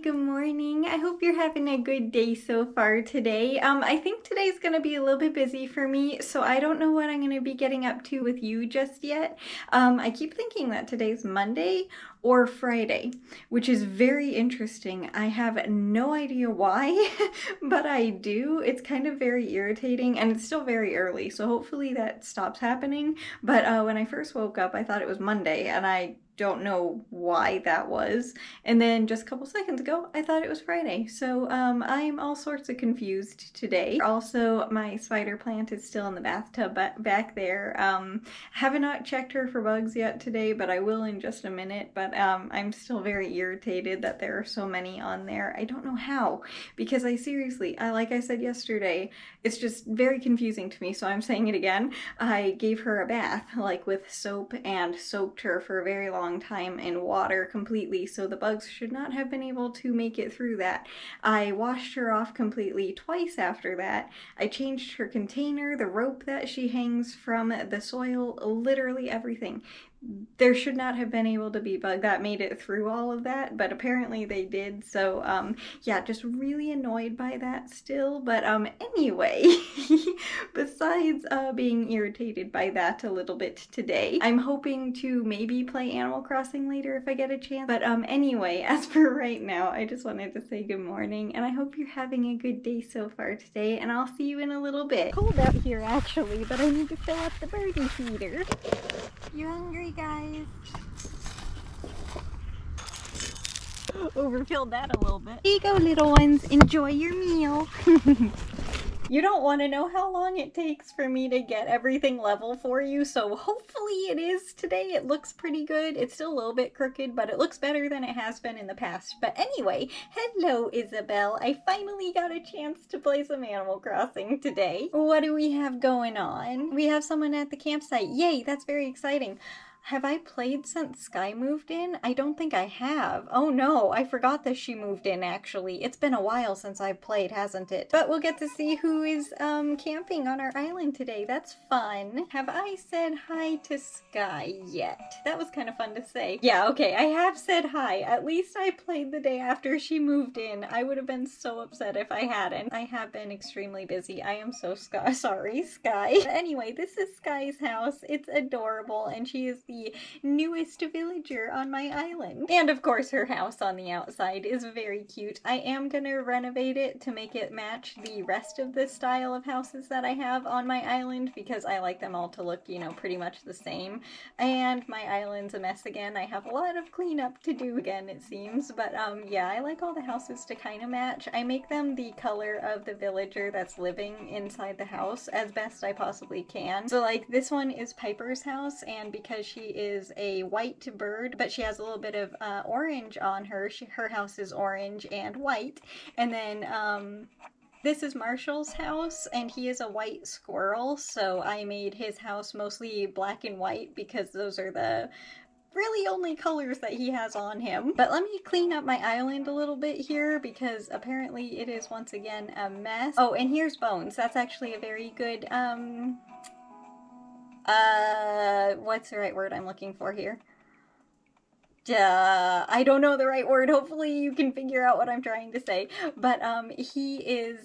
good morning. I hope you're having a good day so far today. I think today's gonna be a little bit busy for me, so I don't know what I'm gonna be getting up to with you just yet. I keep thinking that today's Monday or Friday, which is very interesting. I have no idea why, but I do. It's kind of very irritating, and it's still very early, so hopefully that stops happening. But when I first woke up, I thought it was Monday, and I don't know why that was. And then just a couple seconds ago, I thought it was Friday. So I'm all sorts of confused today. Also, my spider plant is still in the bathtub back there. Have not checked her for bugs yet today, but I will in just a minute. But I'm still very irritated that there are so many on there. I don't know how, because like I said yesterday, it's just very confusing to me, so I'm saying it again. I gave her a bath, like with soap, and soaked her for a very long time in water completely, so the bugs should not have been able to make it through that. I washed her off completely twice after that. I changed her container, the rope that she hangs from, the soil, literally everything. There should not have been able to be bugs that made it through all of that, but apparently they did. So yeah, just really annoyed by that still. But anyway, besides being irritated by that a little bit today, I'm hoping to maybe play Animal Crossing later if I get a chance. But anyway, as for right now, I just wanted to say good morning, and I hope you're having a good day so far today, and I'll see you in a little bit. Cold out here actually, but I need to fill up the birdie feeder. You hungry, guys? Overfilled that a little bit. Here you go, little ones. Enjoy your meal. You don't want to know how long it takes for me to get everything level for you, so hopefully it is today. It looks pretty good. It's still a little bit crooked, but it looks better than it has been in the past. But anyway, hello, Isabel. I finally got a chance to play some Animal Crossing today. What do we have going on? We have someone at the campsite. Yay, that's very exciting. Have I played since Sky moved in? I don't think I have. Oh no, I forgot that she moved in actually. It's been a while since I've played, hasn't it? But we'll get to see who is camping on our island today. That's fun. Have I said hi to Sky yet? That was kind of fun to say. Yeah, okay, I have said hi. At least I played the day after she moved in. I would have been so upset if I hadn't. I have been extremely busy. I am so sorry, Sky. But anyway, this is Sky's house. It's adorable, and she is the newest villager on my island. And of course her house on the outside is very cute. I am gonna renovate it to make it match the rest of the style of houses that I have on my island, because I like them all to look, you know, pretty much the same. And my island's a mess again. I have a lot of cleanup to do again, it seems. But yeah, I like all the houses to kind of match. I make them the color of the villager that's living inside the house as best I possibly can. So like this one is Piper's house, and because she is a white bird, but she has a little bit of orange on her. Her house is orange and white. And then this is Marshall's house, and he is a white squirrel, so I made his house mostly black and white because those are the really only colors that he has on him. But let me clean up my island a little bit here, because apparently it is once again a mess. Oh, and here's Bones. That's actually a very good what's the right word I'm looking for here? I don't know the right word. Hopefully you can figure out what I'm trying to say. But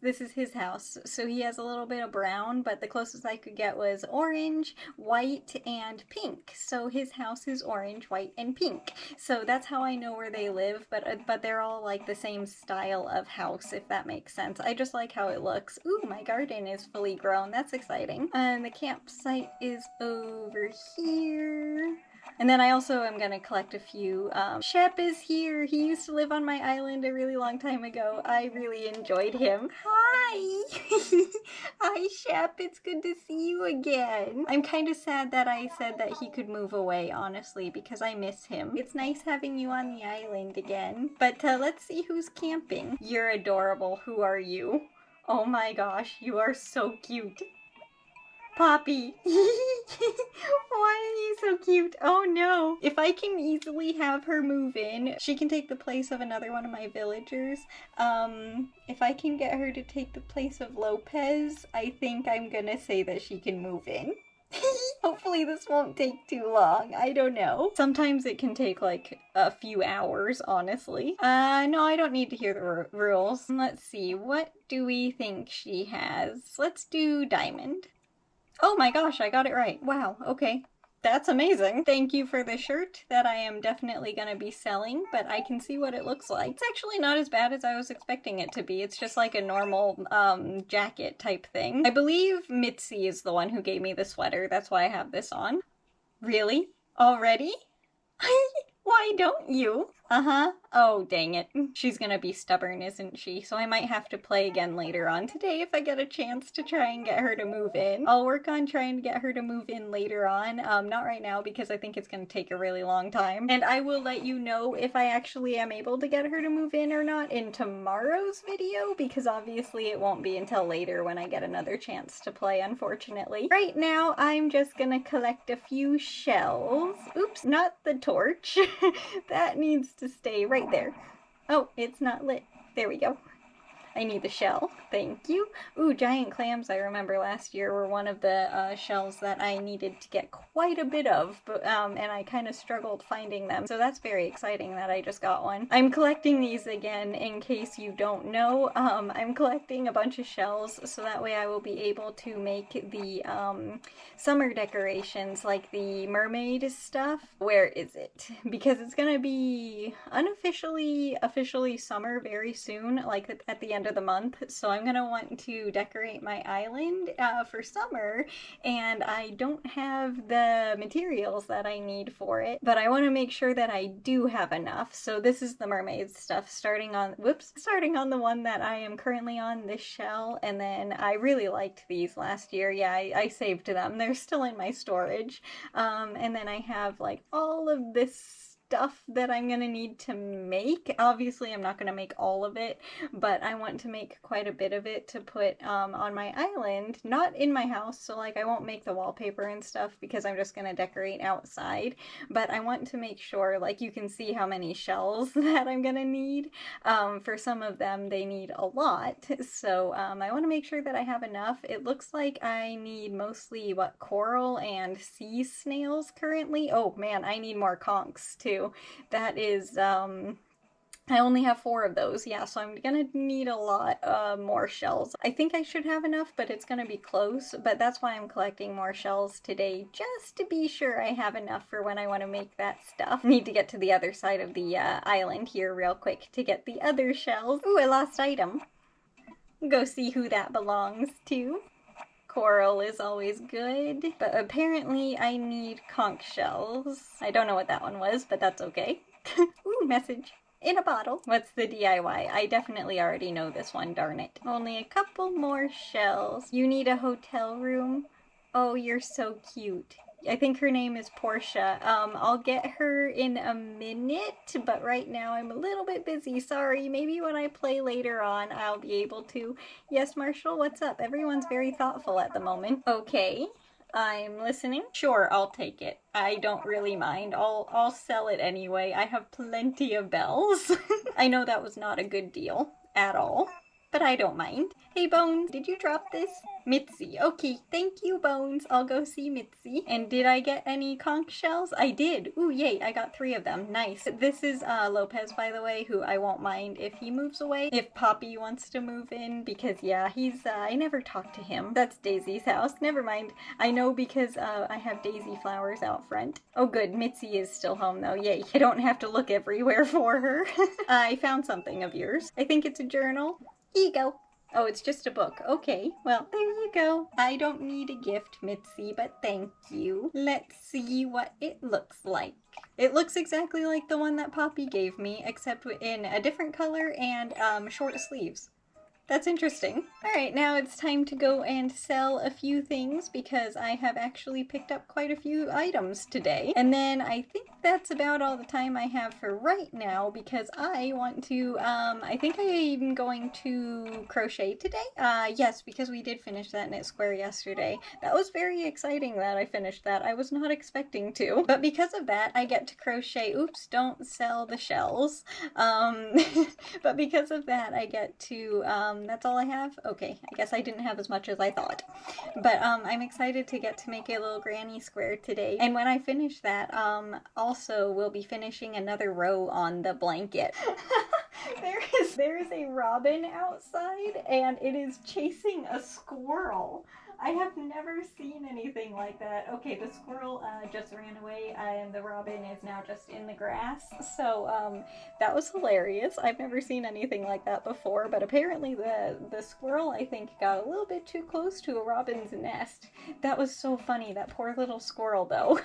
this is his house. So he has a little bit of brown, but the closest I could get was orange, white, and pink. So his house is orange, white, and pink. So that's how I know where they live, but they're all like the same style of house, if that makes sense. I just like how it looks. Ooh, my garden is fully grown. That's exciting. And the campsite is over here. And then I also am going to collect a few. Shep is here. He used to live on my island a really long time ago. I really enjoyed him. Hi! Hi, Shep. It's good to see you again. I'm kind of sad that I said that he could move away, honestly, because I miss him. It's nice having you on the island again. But let's see who's camping. You're adorable. Who are you? Oh my gosh, you are so cute. Poppy. Why are you so cute? Oh no. If I can easily have her move in, she can take the place of another one of my villagers. If I can get her to take the place of Lopez, I think I'm gonna say that she can move in. Hopefully this won't take too long. I don't know. Sometimes it can take like a few hours, honestly. No, I don't need to hear the rules. Let's see, what do we think she has? Let's do diamond. Oh my gosh, I got it right. Wow, okay. That's amazing. Thank you for the shirt that I am definitely going to be selling, but I can see what it looks like. It's actually not as bad as I was expecting it to be. It's just like a normal jacket type thing. I believe Mitzi is the one who gave me the sweater. That's why I have this on. Really? Already? Why don't you? Uh-huh. Oh, dang it. She's gonna be stubborn, isn't she? So I might have to play again later on today if I get a chance to try and get her to move in. I'll work on trying to get her to move in later on. Not right now because I think it's gonna take a really long time. And I will let you know if I actually am able to get her to move in or not in tomorrow's video, because obviously it won't be until later when I get another chance to play, unfortunately. Right now, I'm just gonna collect a few shells. Oops, not the torch. That needs to stay right there. Oh, it's not lit. There we go. I need the shell. Thank you. Ooh, giant clams, I remember last year, were one of the shells that I needed to get quite a bit of, but, and I kind of struggled finding them. So that's very exciting that I just got one. I'm collecting these again in case you don't know. I'm collecting a bunch of shells so that way I will be able to make the summer decorations, like the mermaid stuff. Where is it? Because it's gonna be officially summer very soon, like at the end of the month, so I'm gonna want to decorate my island for summer, and I don't have the materials that I need for it, but I want to make sure that I do have enough. So this is the mermaid stuff, starting on the one that I am currently on, this shell, and then I really liked these last year. Yeah, I saved them. They're still in my storage. And then I have like all of this stuff that I'm gonna need to make. Obviously, I'm not gonna make all of it, but I want to make quite a bit of it to put on my island, not in my house, so like I won't make the wallpaper and stuff because I'm just gonna decorate outside, but I want to make sure, like, you can see how many shells that I'm gonna need. For some of them, they need a lot, so I want to make sure that I have enough. It looks like I need mostly, what, coral and sea snails currently? Oh man, I need more conchs too. That is, I only have 4 of those, yeah, so I'm gonna need a lot more shells. I think I should have enough, but it's gonna be close, but that's why I'm collecting more shells today, just to be sure I have enough for when I want to make that stuff. Need to get to the other side of the island here real quick to get the other shells. Ooh, a lost item. Go see who that belongs to. Coral is always good, but apparently I need conch shells. I don't know what that one was, but that's okay. Ooh, message. In a bottle. What's the DIY? I definitely already know this one, darn it. Only a couple more shells. You need a hotel room? Oh, you're so cute. I think her name is Portia. I'll get her in a minute, but right now I'm a little bit busy. Sorry, maybe when I play later on, I'll be able to. Yes, Marshall, what's up? Everyone's very thoughtful at the moment. Okay, I'm listening. Sure, I'll take it. I don't really mind. I'll sell it anyway. I have plenty of bells. I know that was not a good deal at all, but I don't mind. Hey, Bones, did you drop this? Mitzi. Okay, thank you, Bones. I'll go see Mitzi. And did I get any conch shells? I did. Ooh, yay, I got 3 of them. Nice. This is Lopez, by the way, who I won't mind if he moves away. If Poppy wants to move in, because, yeah, he's, I never talked to him. That's Daisy's house. Never mind. I know because I have daisy flowers out front. Oh, good. Mitzi is still home, though. Yay. I don't have to look everywhere for her. I found something of yours. I think it's a journal. Here you go. Oh, it's just a book. Okay, well, there you go. I don't need a gift, Mitzi, but thank you. Let's see what it looks like. It looks exactly like the one that Poppy gave me, except in a different color and short sleeves. That's interesting. Alright, now it's time to go and sell a few things because I have actually picked up quite a few items today. And then I think that's about all the time I have for right now because I want to, I think I'm going to crochet today. Yes, because we did finish that knit square yesterday. That was very exciting that I finished that. I was not expecting to. But because of that, I get to crochet. Oops, don't sell the shells. But because of that, I get to That's all I have? Okay, I guess I didn't have as much as I thought. But I'm excited to get to make a little granny square today. And when I finish that, also we'll be finishing another row on the blanket. There is a robin outside and it is chasing a squirrel. I have never seen anything like that. Okay, the squirrel just ran away and the robin is now just in the grass. So that was hilarious. I've never seen anything like that before, but apparently the squirrel, I think, got a little bit too close to a robin's nest. That was so funny, that poor little squirrel though.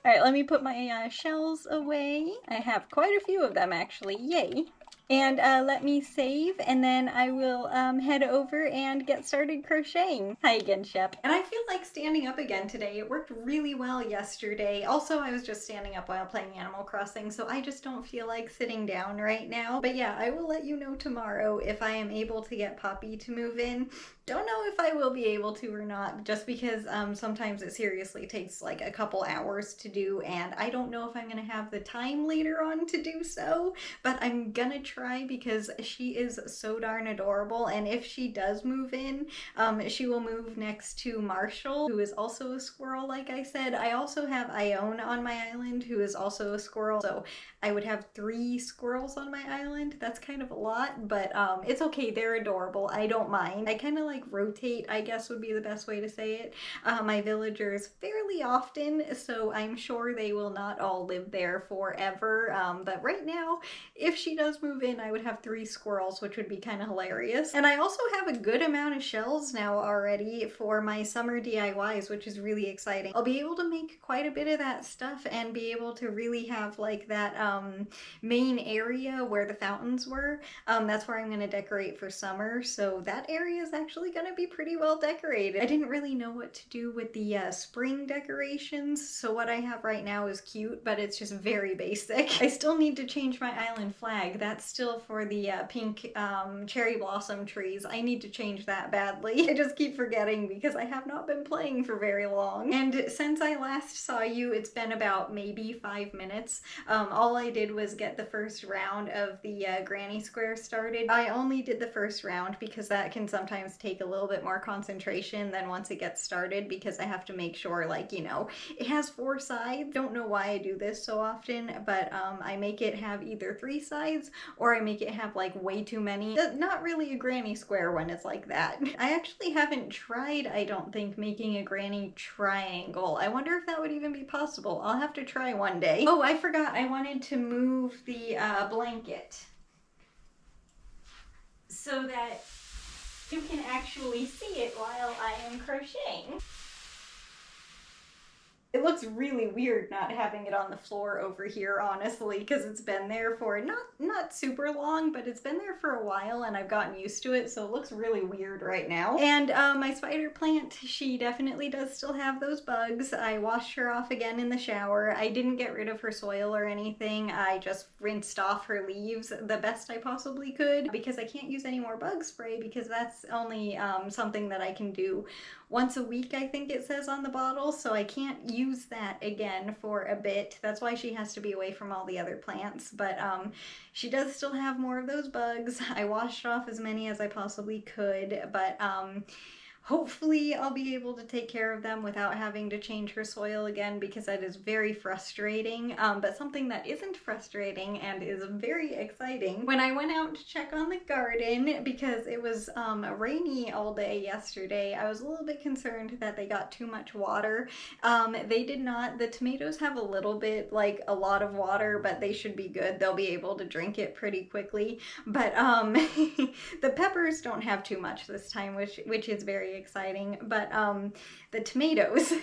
Alright, let me put my shells away. I have quite a few of them actually, yay. And let me save, and then I will head over and get started crocheting. Hi again, Shep. And I feel like standing up again today. It worked really well yesterday. Also, I was just standing up while playing Animal Crossing, so I just don't feel like sitting down right now. But yeah, I will let you know tomorrow if I am able to get Poppy to move in. Don't know if I will be able to or not, just because sometimes it seriously takes like a couple hours to do, and I don't know if I'm gonna have the time later on to do so, but I'm gonna try because she is so darn adorable. And if she does move in, she will move next to Marshall, who is also a squirrel, like I said. I also have Ione on my island, who is also a squirrel, so I would have 3 squirrels on my island. That's kind of a lot, but it's okay, they're adorable. I don't mind. I kind of like rotate, I guess would be the best way to say it, my villagers fairly often, so I'm sure they will not all live there forever. But right now, if she does move in, I would have 3 squirrels, which would be kind of hilarious. And I also have a good amount of shells now already for my summer DIYs, which is really exciting. I'll be able to make quite a bit of that stuff and be able to really have like that main area where the fountains were. That's where I'm going to decorate for summer, so that area is actually going to be pretty well decorated. I didn't really know what to do with the spring decorations, so what I have right now is cute, but it's just very basic. I still need to change my island flag. That's still for the pink cherry blossom trees. I need to change that badly. I just keep forgetting because I have not been playing for very long. And since I last saw you, it's been about maybe 5 minutes. All I did was get the first round of the granny square started. I only did the first round because that can sometimes take a little bit more concentration than once it gets started, because I have to make sure, like, you know, it has 4 sides. Don't know why I do this so often, but I make it have either 3 sides or I make it have like way too many. Not really a granny square when it's like that. I actually haven't tried, I don't think, making a granny triangle. I wonder if that would even be possible. I'll have to try one day. Oh, I forgot, I wanted to move the blanket so that you can actually see it while I am crocheting. It looks really weird not having it on the floor over here, honestly, because it's been there for not super long, but it's been there for a while and I've gotten used to it, so it looks really weird right now. And my spider plant, she definitely does still have those bugs. I washed her off again in the shower. I didn't get rid of her soil or anything. I just rinsed off her leaves the best I possibly could, because I can't use any more bug spray because that's only something that I can do once a week, I think it says on the bottle, so I can't use that again for a bit. That's why she has to be away from all the other plants, but she does still have more of those bugs. I washed off as many as I possibly could, but hopefully I'll be able to take care of them without having to change her soil again, because that is very frustrating. But something that isn't frustrating and is very exciting, when I went out to check on the garden, because it was rainy all day yesterday, I was a little bit concerned that they got too much water. They did not. The tomatoes have a little bit, like a lot of water, but they should be good. They'll be able to drink it pretty quickly. But the peppers don't have too much this time, which is very exciting. But the tomatoes,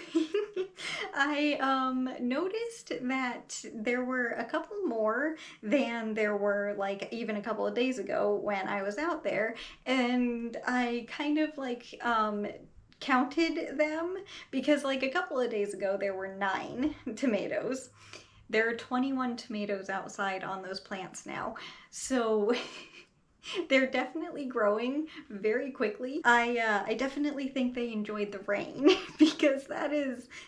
I noticed that there were a couple more than there were like even a couple of days ago when I was out there, and I kind of like counted them, because like a couple of days ago there were 9 tomatoes. There are 21 tomatoes outside on those plants now, so They're definitely growing very quickly. I definitely think they enjoyed the rain because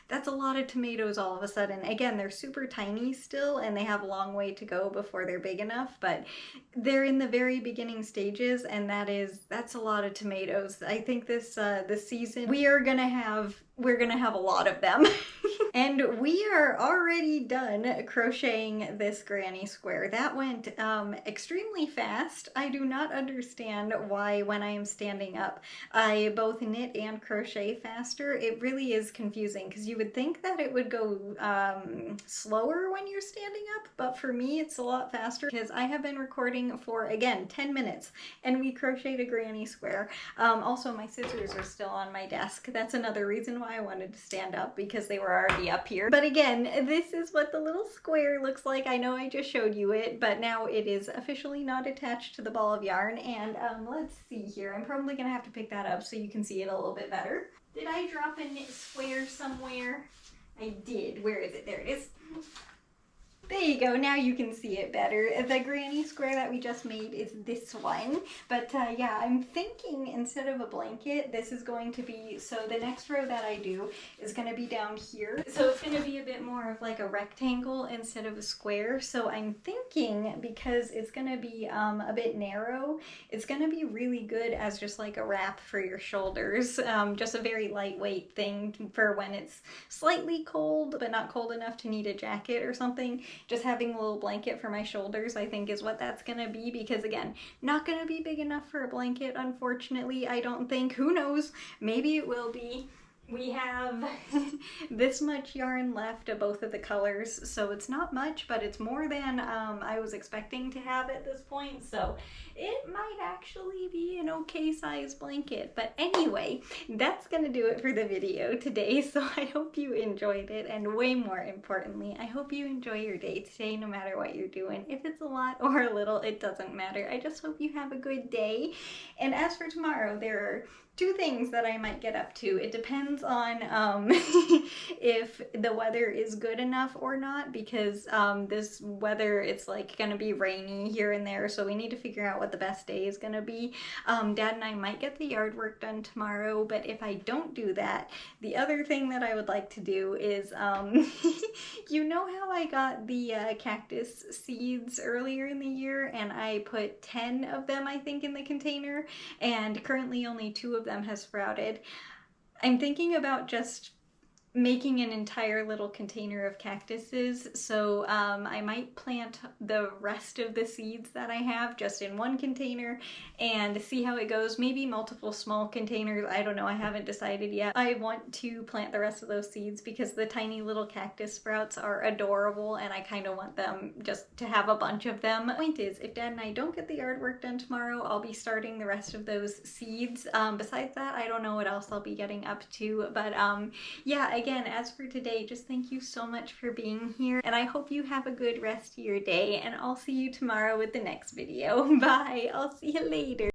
that's a lot of tomatoes all of a sudden. Again, they're super tiny still and they have a long way to go before they're big enough, but they're in the very beginning stages, and that's a lot of tomatoes. I think this season we're gonna have a lot of them. And we are already done crocheting this granny square. That went extremely fast. I do not understand why when I am standing up I both knit and crochet faster. It really is confusing because you would think that it would go slower when you're standing up, but for me it's a lot faster because I have been recording for, again, 10 minutes and we crocheted a granny square. Also, my scissors are still on my desk. That's another reason why I wanted to stand up, because they were already up here. But again, this is what the little square looks like. I know I just showed you it, but now it is officially not attached to the ball of yarn. And let's see here. I'm probably gonna have to pick that up so you can see it a little bit better. Did I drop a knit square somewhere? I did. Where is it? There it is. There you go, now you can see it better. The granny square that we just made is this one. But yeah, I'm thinking instead of a blanket, this is going to be, so the next row that I do is going to be down here. So it's going to be a bit more of like a rectangle instead of a square. So I'm thinking, because it's going to be a bit narrow, it's going to be really good as just like a wrap for your shoulders. Just a very lightweight thing for when it's slightly cold, but not cold enough to need a jacket or something. Just having a little blanket for my shoulders, I think, is what that's gonna be, because again, not gonna be big enough for a blanket, unfortunately, I don't think. Who knows? Maybe it will be. We have this much yarn left of both of the colors, so it's not much, but it's more than I was expecting to have at this point, so it might actually be an okay size blanket. But anyway, that's gonna do it for the video today, so I hope you enjoyed it, and way more importantly, I hope you enjoy your day today no matter what you're doing. If it's a lot or a little, it doesn't matter. I just hope you have a good day. And as for tomorrow, there are two things that I might get up to. It depends on if the weather is good enough or not, because this weather, it's like gonna be rainy here and there, so we need to figure out what the best day is gonna be. Dad and I might get the yard work done tomorrow, but if I don't do that, the other thing that I would like to do is you know how I got the cactus seeds earlier in the year and I put 10 of them, I think, in the container, and currently only 2 of them has sprouted. I'm thinking about just making an entire little container of cactuses, so I might plant the rest of the seeds that I have just in one container and see how it goes. Maybe multiple small containers, I don't know, I haven't decided yet. I want to plant the rest of those seeds because the tiny little cactus sprouts are adorable and I kind of want them just to have a bunch of them. The point is, if Dad and I don't get the yard work done tomorrow, I'll be starting the rest of those seeds. Besides that, I don't know what else I'll be getting up to, but yeah, again, as for today, just thank you so much for being here, and I hope you have a good rest of your day, and I'll see you tomorrow with the next video. Bye! I'll see you later.